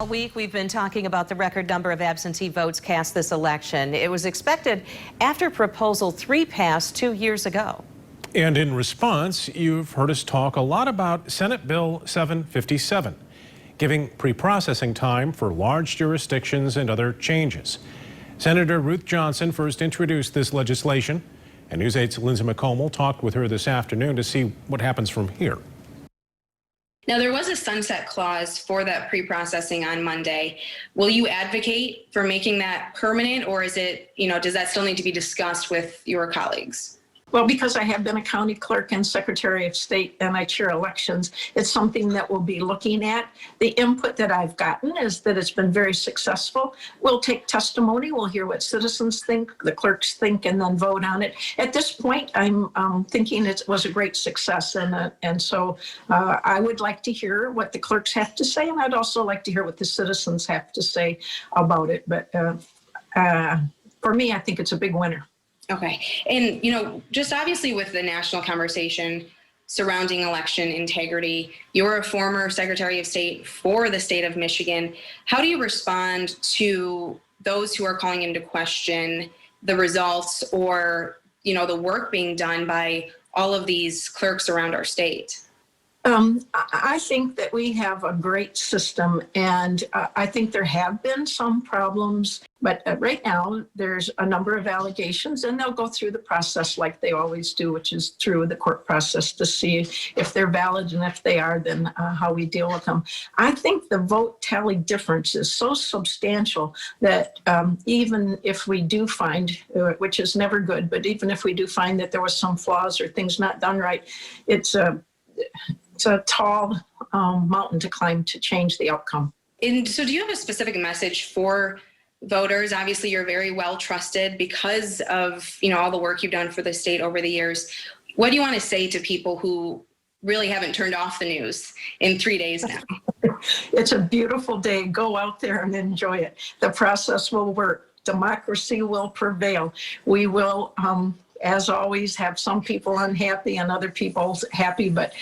All week, we've been talking about the record number of absentee votes cast this election. It was expected after Proposal 3 passed 2 years ago. And in response, you've heard us talk a lot about Senate Bill 757, giving pre-processing time for large jurisdictions and other changes. Senator Ruth Johnson first introduced this legislation, and News 8's Lindsay McComel talked with her this afternoon to see what happens from here. Now, there was a sunset clause for that pre-processing on Monday. Will you advocate for making that permanent, or is it, does that still need to be discussed with your colleagues? Well, because I have been a county clerk and secretary of state and I chair elections, it's something that we'll be looking at. The input that I've gotten is that it's been very successful. We'll take testimony, we'll hear what citizens think, the clerks think, and then vote on it. At this point, I'm thinking it was a great success, and so I would like to hear what the clerks have to say, and I'd also like to hear what the citizens have to say about it. But for me, I think it's a big winner. Okay. And, just obviously with the national conversation surrounding election integrity, you're a former Secretary of State for the state of Michigan. How do you respond to those who are calling into question the results or, the work being done by all of these clerks around our state? I think that we have a great system, and I think there have been some problems, but right now there's a number of allegations, and they'll go through the process like they always do, which is through the court process to see if they're valid, and if they are, then how we deal with them. I think the vote tally difference is so substantial that even if we do find, which is never good, but even if we do find that there was some flaws or things not done right, it's a tall mountain to climb to change the outcome. And so do you have a specific message for voters? Obviously, you're very well trusted because of, all the work you've done for the state over the years. What do you want to say to people who really haven't turned off the news in 3 days now? It's a beautiful day. Go out there and enjoy it. The process will work. Democracy will prevail. We will, as always, have some people unhappy and other people happy, but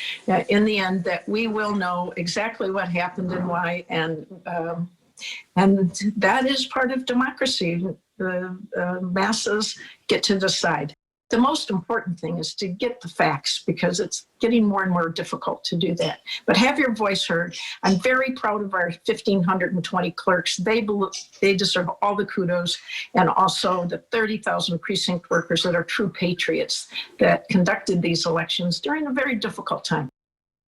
in the end, that we will know exactly what happened and why, and that is part of democracy. The masses get to decide. The most important thing is to get the facts, because it's getting more and more difficult to do that. But have your voice heard. I'm very proud of our 1,520 clerks. They deserve all the kudos, and also the 30,000 precinct workers that are true patriots that conducted these elections during a very difficult time.